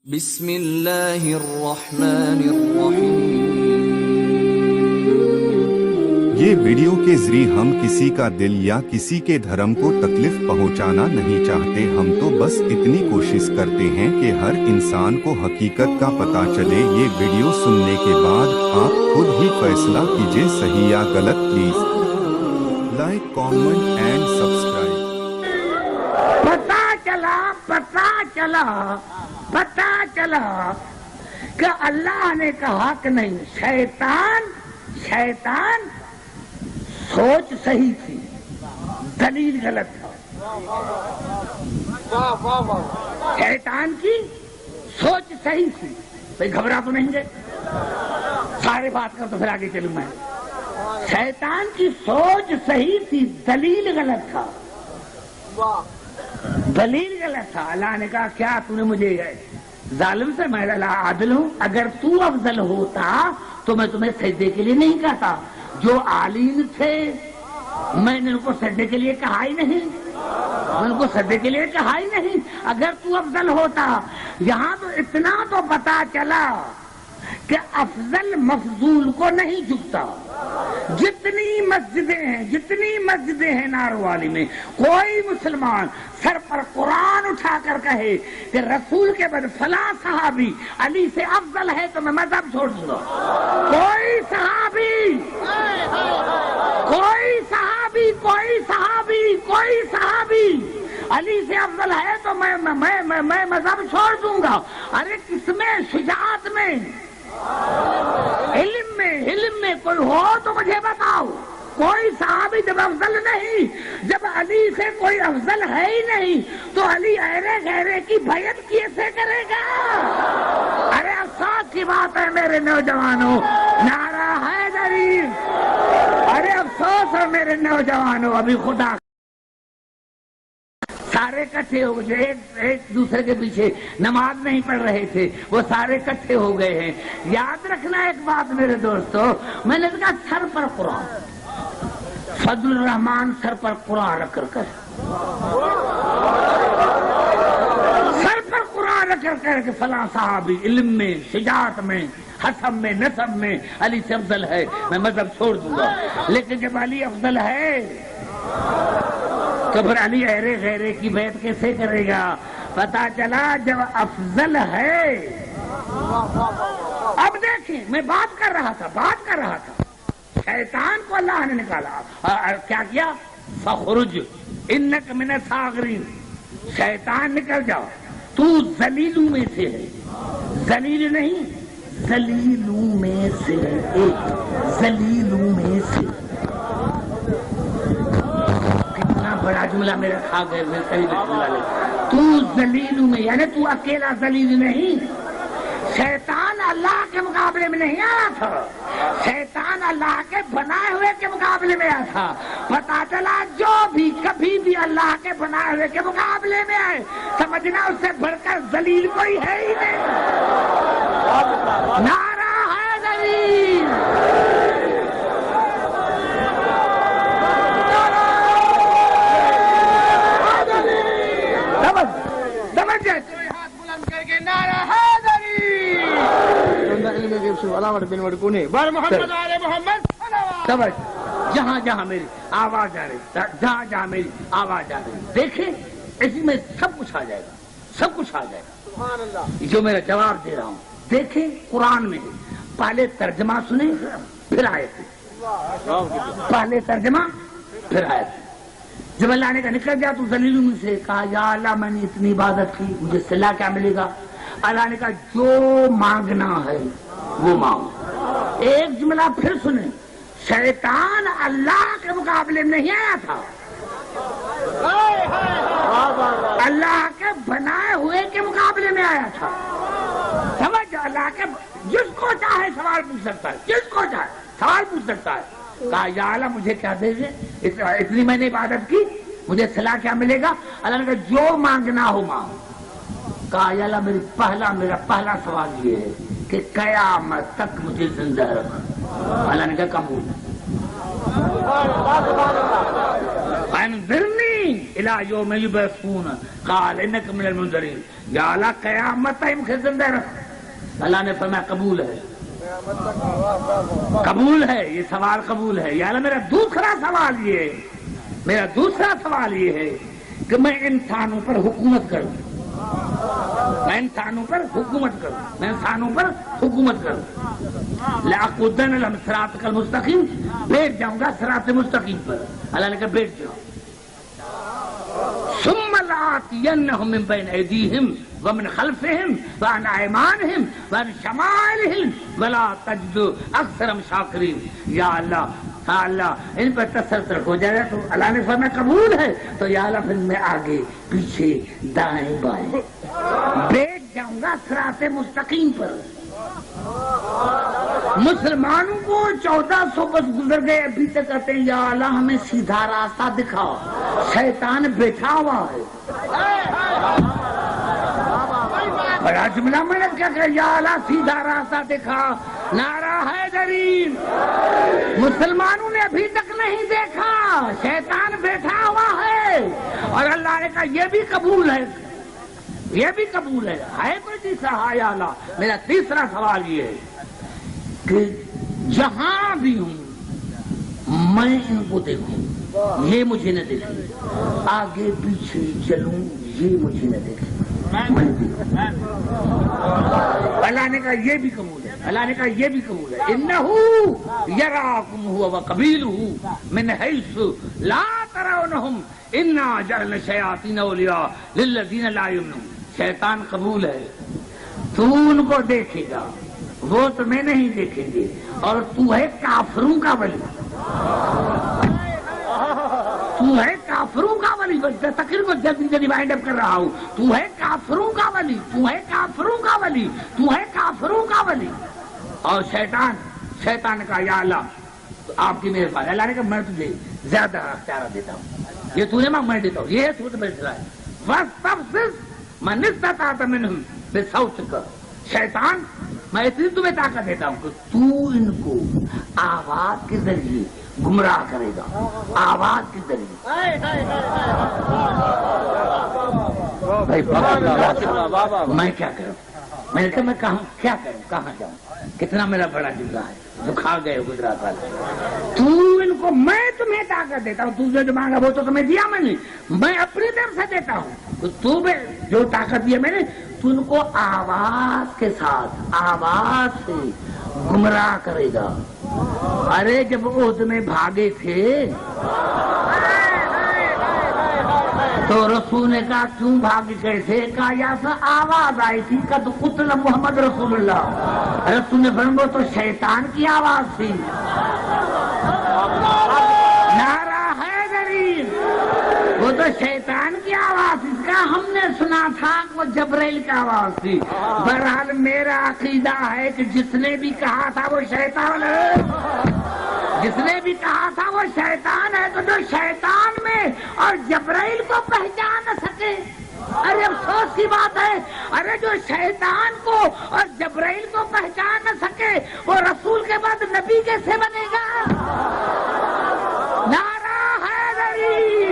بسم اللہ الرحمن الرحیم۔ یہ ویڈیو کے ذریعے ہم کسی کا دل یا کسی کے دھرم کو تکلیف پہنچانا نہیں چاہتے، ہم تو بس اتنی کوشش کرتے ہیں کہ ہر انسان کو حقیقت کا پتہ چلے۔ یہ ویڈیو سننے کے بعد آپ خود ہی فیصلہ کیجئے صحیح یا غلط۔ Please like, comment and subscribe. پتا چلا کہ اللہ نے کہا کہ نہیں، شیطان سوچ صحیح تھی، دلیل غلط تھا۔ شیطان کی سوچ صحیح تھی۔ بھئی گھبرا تو نہیں گئے؟ سارے بات کر تو پھر آگے چلوں میں۔ شیطان کی سوچ صحیح تھی، دلیل غلط تھا۔ دلیل غلط تھا۔ اللہ نے کہا کیا تو نے مجھے ظالم سے، میں عادل ہوں، اگر تو افضل ہوتا تو میں تمہیں سجدے کے لیے نہیں کہتا۔ جو عالین تھے میں نے ان کو سجدے کے لیے کہا ہی نہیں، اگر تو افضل ہوتا۔ یہاں تو اتنا تو پتا چلا کہ افضل مفضول کو نہیں جھکتا۔ جتنی مسجدیں ہیں ناروالی میں، کوئی مسلمان سر پر قرآن اٹھا کر کہے کہ رسول کے بعد فلاں صحابی علی سے افضل ہے تو میں مذہب چھوڑ دوں گا۔ کوئی صحابی علی سے افضل ہے تو میں مذہب چھوڑ دوں گا۔ ارے کس میں؟ شجاعت میں، علم میں کوئی ہو تو مجھے بتاؤ۔ کوئی صحابی جب افضل نہیں، جب علی سے کوئی افضل ہے ہی نہیں تو علی غیرے کی بیعت کیسے کرے گا؟ ارے افسوس کی بات ہے میرے نوجوانوں، نعرہ حیدری! ارے افسوس ہے میرے نوجوانوں، ابھی خدا سارے اکٹھے ہو گئے، ایک دوسرے کے پیچھے نماز نہیں پڑھ رہے تھے، وہ سارے اکٹھے ہو گئے ہیں۔ یاد رکھنا ایک بات میرے دوستو، میں نے کہا سر پر قرآن، فضل الرحمان سر پر قرآن رکھ کر کہ فلاں صحابی علم میں، شجاعت میں، حسب میں، نسب میں علی سے افضل ہے، میں مذہب چھوڑ دوں گا۔ لیکن جب علی افضل ہے تو پھر علی غیرے کی بیعت کیسے کرے گا؟ پتا چلا جب افضل ہے۔ اب دیکھیں، میں بات کر رہا تھا شیطان کو اللہ نے نکالا۔ کیا کیا؟ فخرج انک من الصاغرین، شیطان نکل جاؤ، تو ذلیلوں میں سے ہے۔ ذلیل نہیں، ذلیلوں میں سے، ذلیلوں میں سے۔ بڑا جملہ میرا کھا گئے، تو ذلیلوں میں، یعنی تو اکیلا ذلیل نہیں۔ شیطان اللہ کے مقابلے میں نہیں آیا تھا، شیطان اللہ کے بنائے ہوئے کے مقابلے میں آیا تھا۔ پتا چلا جو بھی کبھی بھی اللہ کے بنائے ہوئے کے مقابلے میں آئے، سمجھنا اس سے بڑھ کر ذلیل کوئی ہے ہی نہیں۔ نعرہ حیدری! جہاں جہاں میری آواز آ رہی، دیکھیں اسی میں سب کچھ آ جائے گا، جو میرا جواب دے رہا ہوں۔ دیکھیں قرآن میں پہلے ترجمہ سنیں پھر آیت، پہلے ترجمہ پھر آیت۔ جب اللہ نے کہا نکل جا تو ذلیلوں میں سے، کہا یا اللہ میں نے اتنی عبادت کی، مجھے صلاح کیا ملے گا؟ اللہ نے کہا جو مانگنا ہے وہ مانگو۔ ایک جملہ پھر سنیں، شیطان اللہ کے مقابلے میں نہیں آیا تھا، اللہ کے بنائے ہوئے کے مقابلے میں آیا تھا۔ سمجھ؟ اللہ کے جس کو چاہے سوال پوچھ سکتا ہے، کہا یا اللہ مجھے کیا دے دے، اتنی میں نے عبادت کی، مجھے صلاح کیا ملے گا؟ اللہ نے کہا جو مانگنا ہو مانگو۔ کہا یا اللہ میرا پہلا سوال یہ ہے کہ قیامت تک مجھے زندہ رکھ۔ اللہ نے کہا قبول۔ انذرنی المنذرین الی یوم یبعثون قال انک من المنذرین. یا اللہ قیامت تک مجھے زندہ رکھ. اللہ نے فرمایا قبول ہے، قبول ہے، یہ سوال قبول ہے. یا اللہ میرا دوسرا سوال یہ ہے، میرا دوسرا سوال یہ ہے کہ میں انسانوں پر حکومت کروں، میں انسانوں پر حکومت کروں، میں انسانوں پر حکومت کروں. لأقعدن لهم صراطک المستقیم، بیٹھ جاؤں گا صراط مستقیم پر. اللہ نے کہا بیٹھ جاؤ. ثم لآتینہم من بین ایدیہم ومن خلفہم وعن ایمانہم وعن شمائلہم ولا تجد اکثرہم شاکرین. یا اللہ، ہاں اللہ ان پر تسلط ہو جائے. تو اللہ نے فرمایا قبول ہے. تو یا اللہ پھر میں آگے پیچھے دائیں بائیں بیٹھ جاؤں گا صراط مستقیم پر. مسلمانوں کو 1400 برس گزر گئے، ابھی تک کہتے ہیں یا اللہ ہمیں سیدھا راستہ دکھاؤ. شیطان بیٹھا ہوا ہے. بڑا جملہ میں نے کیا کہا، یا اللہ سیدھا راستہ دکھا. نعرہ حیدری. مسلمانوں نے ابھی تک نہیں دیکھا، شیطان بیٹھا ہوا ہے. اور اللہ نے کہا یہ بھی قبول ہے، یہ بھی قبول ہے. کوئی تیسرا؟ ہاں یا اللہ میرا تیسرا سوال یہ ہے کہ جہاں بھی ہوں میں ان کو دیکھوں، یہ مجھے نہ دیکھیں. آگے پیچھے چلوں، یہ مجھے نہ دیکھیں. اللہ نے کہا یہ بھی قبول ہے. اللہ نے کہا یہ بھی قبول ہے. انہ یراکم هو وقبیلہ من حیث لا ترونہم انا جعلنا الشیاطین اولیاء للذین لا یؤمنون. شیطان قبول ہے، تو ان کو دیکھے گا، وہ تمہیں نہیں دیکھیں گے. اور تو ہے کافروں کا ولی، تو ہے کافروں کا ولی. تقریر کو جلدی جلدی وائنڈ اپ کر رہا ہوں. تو ہے کافروں کا ولی، تو ہے کافروں کا ولی، تو ہے کافروں کا ولی. اور شیطان نے کہا یا اللہ آپ کی مہربانی. اللہ نے کہا میں تجھے زیادہ اختیارات دیتا ہوں، یہ تو نے مانگ میں دیتا ہوں. یہ ہے تو تمہیں چلا ہے. فاستفزز من استطعت منہم بصوتک. شیطان میں اتنی تمہیں طاقت دیتا ہوں کہ تو ان کو آواز کے ذریعے گمراہ کرے گا، آواز کے ذریعے. میں کیا کروں؟ میں نے کہا میں کیا کروں، کہاں جاؤں؟ کتنا میرا بڑا جملہ ہے جو کھا گئے گجرات والے. تو ان کو میں تمہیں طاقت دیتا ہوں، تو جو مانگا وہ تو تمہیں دیا میں نہیں، میں اپنی طرف سے دیتا ہوں. تو جو طاقت دی ہے میں نے، تو ان کو آواز کے ساتھ، آواز سے گمراہ کرے گا. ارے جب عہد میں بھاگے تھے تو رسول نے کہا کیوں بھاگ گئے تھے؟ کہا یا سا آواز آئی تھی قد قتل محمد رسول اللہ. رسول نے فرمایا تو شیطان کی آواز تھی. نعرہ حیدری. وہ تو شیطان کی آواز تھی. کہا ہم نے سنا تھا وہ جبرائیل کی آواز تھی. بہرحال میرا عقیدہ ہے کہ جس نے بھی کہا تھا وہ شیطان ہے، جس نے بھی کہا تھا وہ شیطان ہے. تو جو شیطان میں اور جبرائیل کو پہچان نہ سکے، ارے افسوس کی بات ہے. ارے جو شیطان کو اور جبرائیل کو پہچان نہ سکے وہ رسول کے بعد نبی کیسے بنے گا؟ نعرہ حیدری.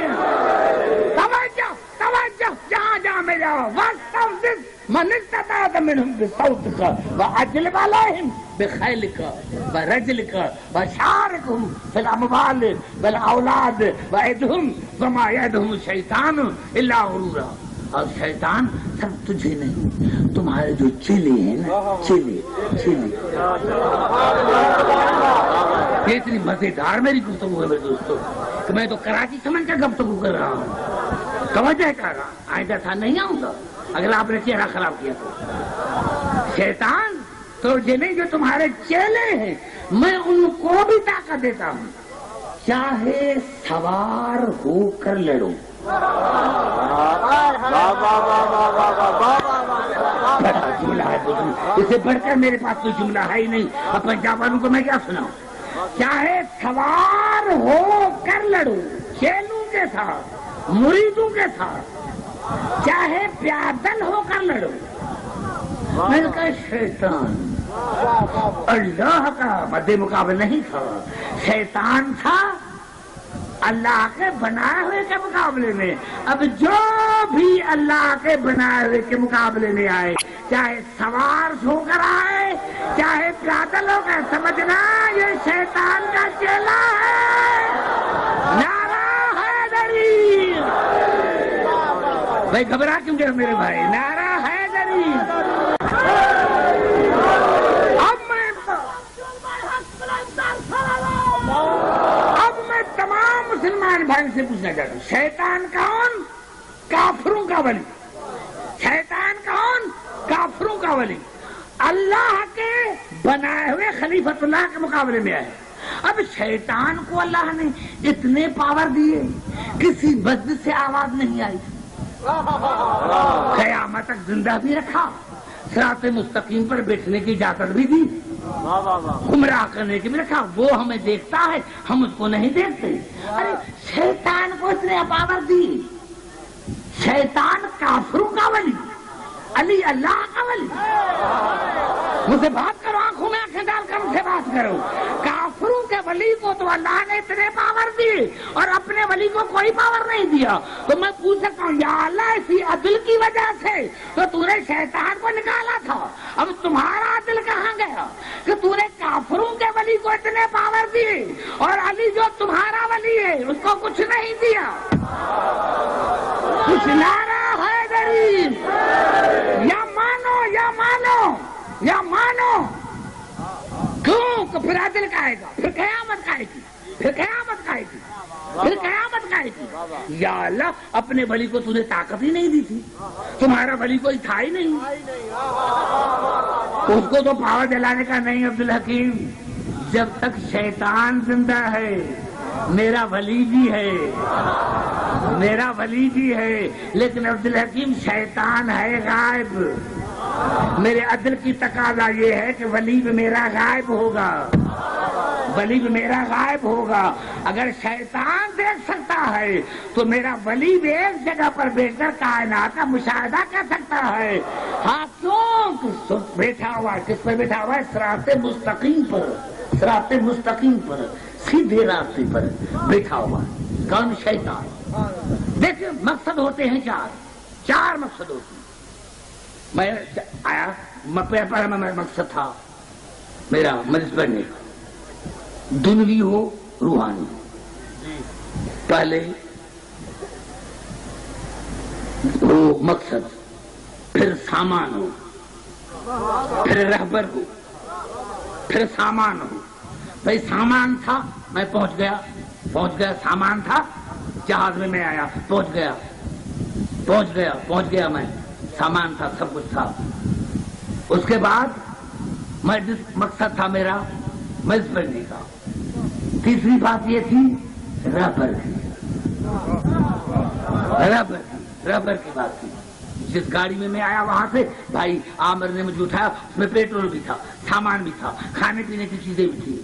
توجہ توجہ، جہاں جہاں میں جاؤ. واستفزز من استطعت منہم بصوتک واجلب علیہم بخیلک ورجلک وشارکہم فی الاموال والاولاد وعدہم وما یعدہم الشیطان الا غرورا. اور شیطان سب تجھے نہیں، تمہارے جو چیلے ہیں نا، چیلے. یہ اتنی مزیدار میری گفتگو ہے میرے دوستوں کہ میں تو کراچی سمجھ کر گفتگو کر رہا ہوں. توجہ کر رہا ہوں، آئندہ تھا نہیں آؤں گا اگر آپ نے چہرہ خراب کیا تو. شیطان تو جنہیں جو تمہارے چیلے ہیں میں ان کو بھی طاقت دیتا ہوں، چاہے سوار ہو کر لڑو. بڑا جملہ ہے، اسے بڑھ کر میرے پاس کوئی جملہ ہے ہی نہیں. اب پنجاب والوں کو میں کیا سناؤں؟ چاہے سوار ہو کر لڑو، چیلوں کے ساتھ، مریدوں کے ساتھ، چاہے پیادل ہو کر لڑو. میں نے کہا شیطان اللہ کا مد مقابل نہیں تھا، شیطان تھا اللہ کے بنائے ہوئے کے مقابلے میں. اب جو بھی اللہ کے بنائے ہوئے کے مقابلے میں آئے، چاہے سوار ہو کر آئے چاہے پیدل ہو کر، سمجھنا یہ شیطان کا چیلا ہے. نعرہ حیدری. بھائی گھبرا کیوں گئے میرے بھائی؟ نعرہ حیدری. اب میں تمام مسلمان بھائی سے پوچھنا چاہتا ہوں، شیطان کون؟ کافروں کا ولی. شیطان کون؟ کافروں کا ولی. اللہ کے بنائے ہوئے خلیفۃ اللہ کے مقابلے میں آئے. اب شیطان کو اللہ نے اتنے پاور دیے، کسی مسجد سے آواز نہیں آئی، قیامت تک زندہ بھی رکھا، صراط مستقیم پر بیٹھنے کی اجازت بھی دی، گمراہ کرنے کی بھی رکھا. وہ ہمیں دیکھتا ہے، ہم اس کو نہیں دیکھتے. ارے شیطان کو اس نے پاور دی. شیطان کافروں کا ولی، علی اللہ کا ولی. مجھ سے بات کرو، آنکھوں میں آنکھیں ڈال کر مجھ سے بات کرو. کافروں کے ولی کو تو اللہ نے اتنے پاور دی اور اپنے ولی کو کوئی پاور نہیں دیا. تو میں پوچھ سکتا ہوں، یا اللہ اسی عدل کی وجہ سے تو نے شیطان کو نکالا تھا، اب تمہارا عدل کہاں گیا کہ نے کافروں کے ولی کو اتنے پاور دی اور علی جو تمہارا ولی ہے اس کو کچھ نہیں دیا؟ کچھ نعرہ حیدری. یا مانو یا مانو یا مانو. کیوں کہ پھر عدل کا آئے گا، پھر قیامت کا آئے گی، پھر قیامت کا آئے گی، پھر قیامت کا آئے گی. یا اللہ اپنے ولی کو تجھے طاقت ہی نہیں دی تھی، تمہارا ولی کوئی تھا ہی نہیں، اس کو تو پاور دلانے کا نہیں. عبدالحکیم جب تک شیطان زندہ ہے میرا ولی بھی ہے، میرا ولی بھی ہے، لیکن عبدالحکیم شیطان ہے غائب. میرے عدل کی تقاضا یہ ہے کہ ولی بھی میرا غائب ہوگا، ولی بھی میرا غائب ہوگا. اگر شیطان دیکھ سکتا ہے تو میرا ولی بھی ایک جگہ پر بیٹھ کر کائنات کا مشاہدہ کر سکتا ہے. ہاں کیوں بیٹھا ہوا ہے؟ کس پر بیٹھا ہوا ہے؟ صراط مستقیم پر، صراط مستقیم پر، سیدھے راستے پر بیٹھا ہوا ہے. کون؟ شیطان. دیکھیں مقصد ہوتے ہیں چار مقصد ہوتے ہیں. میں آیا، پہلا مقصد تھا میرا مجلس پڑھنے کا، دنوی ہو روحانی. پہلے وہ مقصد، پھر سامان ہو، پھر رہبر ہو، پھر سامان ہو. بھائی سامان تھا، میں پہنچ گیا. سامان تھا، جہاز میں آیا، پہنچ گیا میں. سامان تھا، سب کچھ تھا. اس کے بعد میں جس مقصد تھا میرا مجلس پڑھنے کا، تیسری بات یہ تھی رہبر کی بات تھی. جس گاڑی میں آیا وہاں سے بھائی عامر نے مجھے اٹھایا، اس میں پیٹرول بھی تھا، سامان بھی تھا، کھانے پینے کی چیزیں بھی تھی.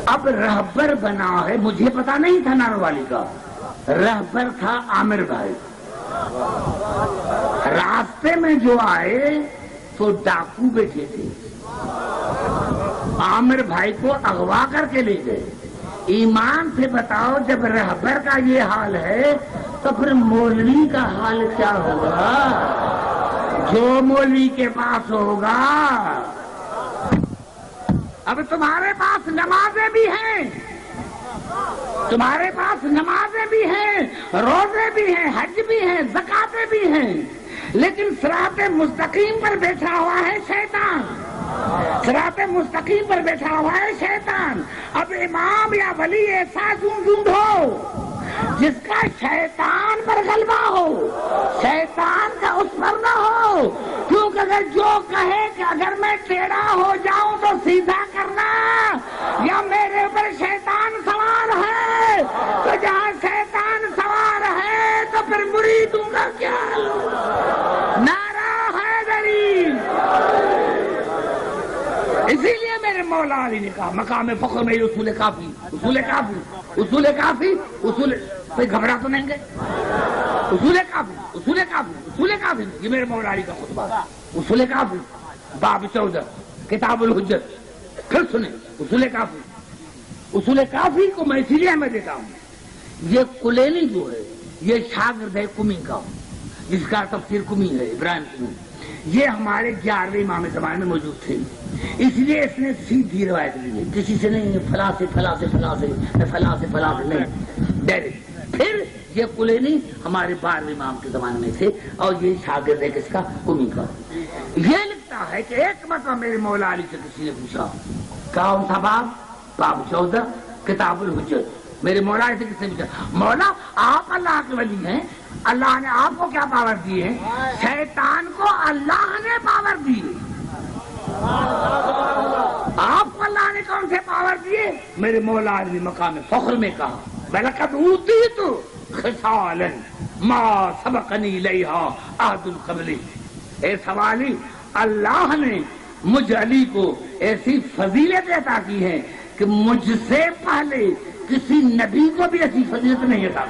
اب رہبر بنا ہے، مجھے پتا نہیں تھا ناروالی کا. رہبر تھا عامر بھائی. راستے میں جو آئے تو ڈاکو بیٹھے تھے، عامر بھائی کو اغوا کر کے لے گئے. ایمان سے بتاؤ، جب رہبر کا یہ حال ہے تو پھر مولوی کا حال کیا ہوگا؟ جو مولوی کے پاس ہوگا. اب تمہارے پاس نمازیں بھی ہیں، تمہارے پاس نمازیں بھی ہیں، روزے بھی ہیں، حج بھی ہیں، زکاتیں بھی ہیں، لیکن صراط مستقیم پر بیٹھا ہوا ہے شیطان. صراط مستقیم پر بیٹھا ہوا ہے شیطان. اب امام یا ولی ایسا ڈھونڈو جس کا شیطان پر غلبہ ہو، شیطان کا اس پر نہ ہو. کیونکہ اگر جو کہے کہ اگر میں ٹیڑھا ہو جاؤں تو سیدھا کرنا، یا میرے اوپر شیطان سوار ہے، تو جہاں شیطان سوار ہے تو پھر مریدوں کا کیا حال ہوگا؟ نعرہ حیدری. اسی لیے میرے مولا علی نے کہا مقام فخر میں اصول کافی، اصول کافی، اصول کافی، اصول. کوئی گھبرا تو نہیں گئے؟ اصول کافی، اصول کافی، اصول کافی. یہ میرے مولا علی کا خطبہ. اصول کافی باب 14 کتاب الحجت. پھر سنیں اصول کافی، اصول کافی کو میں اسی لیے میں دیتا ہوں. یہ کلینی جو ہے یہ شاگرد ہے کمی کا، جس کا تفسیر کمی ہے، ابراہیم کمی. یہ ہمارے 11ویں امام زمان میں موجود تھے، اس لیے اس نے سیدھی روایت لی ہے، کسی سے نہیں، فلاں سے فلاں سے فلاں سے فلاں سے فلاں سے نہیں، ڈائریکٹ. پھر یہ کلینی ہمارے 12ویں امام کے زمانے میں تھے، اور یہ شاگرد ہے کس کا؟ کمی کا. یہ لکھتا ہے کہ ایک مرتبہ میرے مولا علی سے کسی نے پوچھا، کون سا باب 14 کتاب الحجت. میرے مولا علی سے کس نے پوچھا، مولا آپ اللہ کے ولی ہیں، اللہ نے آپ کو کیا پاور دی ہے؟ شیطان کو اللہ نے پاور دی. آپ کو اللہ نے کون سے پاور دیے؟ میرے مولا علی مقام فخر میں کہا، وَلَقَدْ أُوتِيتُ خِصَالًا مَا سَبَقَنِي إِلَيْهَا أَحَدٌ قَبْلِي. اے سوالی، اللہ نے مجھ علی کو ایسی فضیلت عطا کی ہے کہ مجھ سے پہلے کسی نبی کو بھی ایسی فضیلت نہیں عطا.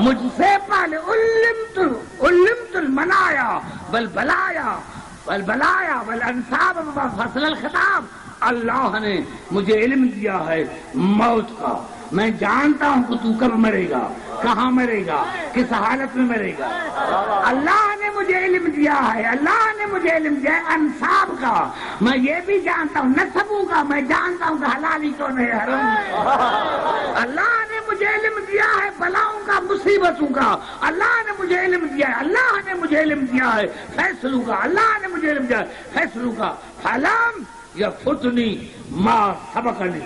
مجھ سے پہلے علمت المنایا والبلایا والانصاب فصل الخطاب. اللہ نے مجھے علم دیا ہے موت کا، میں جانتا ہوں کہ تو کب مرے گا، کہاں مرے گا، کس حالت میں مرے گا. اللہ نے مجھے علم دیا ہے، اللہ نے مجھے علم دیا ہے انصاب کا، میں یہ بھی جانتا ہوں نسبوں کا، میں جانتا ہوں کہ حلالی کون ہے حرام. اللہ نے مجھے علم دیا ہے بلاؤں کا، مصیبتوں کا، اللہ نے مجھے علم دیا ہے، اللہ نے مجھے علم دیا ہے فیصلوں کا، اللہ نے مجھے علم دیا ہے فیصلوں کا. فلم یفتنی ما سبقنی،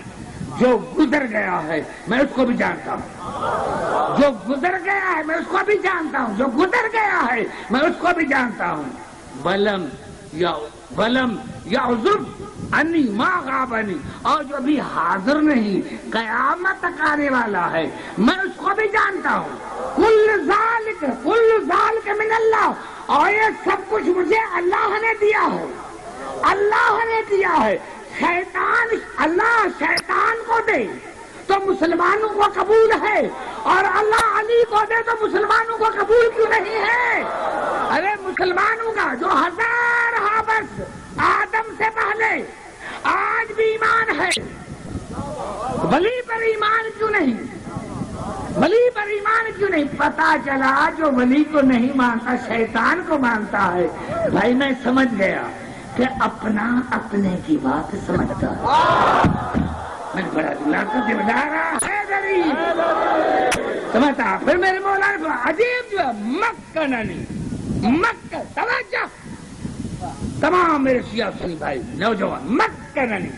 جو گزر گیا ہے میں اس کو بھی جانتا ہوں، جو گزر گیا ہے میں اس کو بھی جانتا ہوں، جو گزر گیا ہے میں اس کو بھی جانتا ہوں. ولم یعذب انی ما غابنی، اور جو ابھی حاضر نہیں قیامت تک آنے والا ہے میں اس کو بھی جانتا ہوں. کل ذالک من اللہ، اور یہ سب کچھ مجھے اللہ نے دیا ہے، اللہ نے دیا ہے. شیطان، اللہ شیطان کو دے تو مسلمانوں کو قبول ہے، اور اللہ علی کو دے تو مسلمانوں کو قبول کیوں نہیں ہے؟ ارے مسلمانوں کا جو 1000 برس آدم سے پہلے آج بھی ایمان ہے، ولی پر ایمان کیوں نہیں؟ ولی پر ایمان کیوں نہیں؟ پتا چلا جو ولی کو نہیں مانتا شیطان کو مانتا ہے. بھائی میں سمجھ گیا کہ اپنا اپنے کی بات سمجھتا ہے. میں بڑا دلار کا ذمہ دار ہے غریب سمجھتا. پھر میرے مولانا کو عجیب جو مکننی، مکہ توجہ تمام میرے شیعہ سنی بھائی نوجوان، مکننی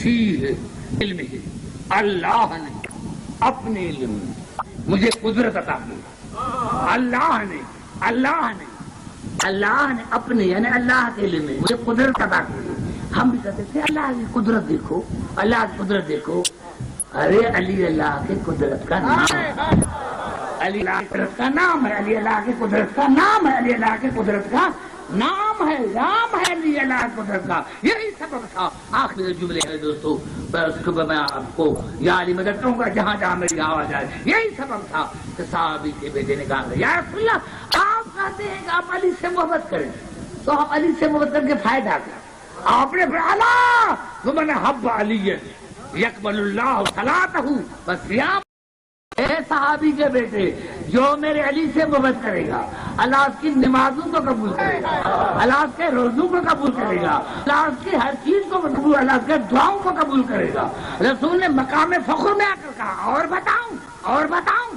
فیہ علم ہے، اللہ نے اپنے علم میں مجھے قدرت عطا کی. اللہ نے اپنے یعنی اللہ کے علم میں مجھے قدرت عطا کی. ہم بھی کہتے تھے اللہ کی قدرت دیکھو، اللہ کی قدرت دیکھو. ارے علی اللہ کی قدرت کا نام ہے، علی اللہ کی قدرت کا نام ہے، علی اللہ کی قدرت کا نام ہے، علی اللہ کی قدرت کا نام ہے، نام ہے علی اللہ کی قدرت کا. یہی سبب تھا. آخری جملے ہے دوستو، اس کو میں آپ کو یا علی مدد کروں گا جہاں جہاں میری آواز آئے. یہی سبب تھا کہ صحابی کے بیٹے نے کہا یا رسول اللہ آپ کہتے ہیں کہ آپ علی سے محبت کریں، تو آپ علی سے محبت کر کے فائدہ کیا؟ آپ نے فرمایا ومن حب علی یقبل اللہ صلاتہ وصیام. اے صحابی کے بیٹے، جو میرے علی سے محبت کرے گا اللہ اس کی نمازوں کو قبول کرے گا، اللہ اس کے روزوں کو قبول کرے گا، اللہ اس کی ہر چیز کو قبول، اللہ اس کے دعاؤں کو قبول کرے گا. رسول نے مقام فخر میں آ کر کہا اور بتاؤں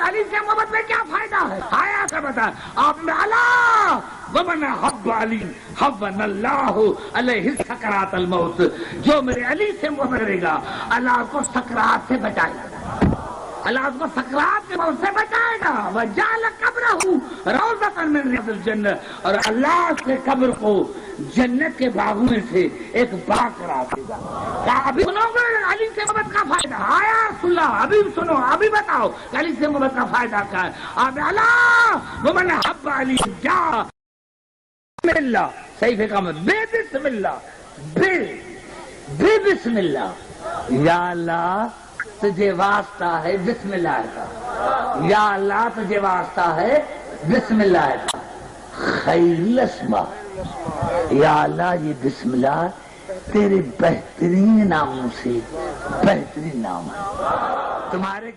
علی سے محبت میں کیا فائدہ ہے؟ آیا سے بتا. آپ نے اللہ ومن حب علی حبن اللہ علیہ سکرات الموت، جو میرے علی سے محبت کرے گا اللہ کو سکرات سے بچائے گا، اللہ اس کو سکرات کے موت سے بچائے گا. وجعل قبرہ روضۃ من ریاض الجنہ، اور اللہ اس کے قبر کو جنت کے باغوں میں سے ایک باغ قرار دے گا. ابھی سنو گے علی سے محبت کا فائدہ؟ آیا رسول اللہ ابھی سنو، ابھی بتاؤ علی سے محبت کا فائدہ کیا ہے. آپ اللہ ومن حب علی جا بسم اللہ، صحیح فقہ میں بے بسم اللہ، بے بسم اللہ. یا اللہ تجھے واسطہ ہے بسم اللہ کا، یا اللہ تجھے واسطہ ہے بسم اللہ کا. خیر الاسماء، یا اللہ یہ بسم اللہ تیرے بہترین ناموں سے بہترین نام ہے. تمہارے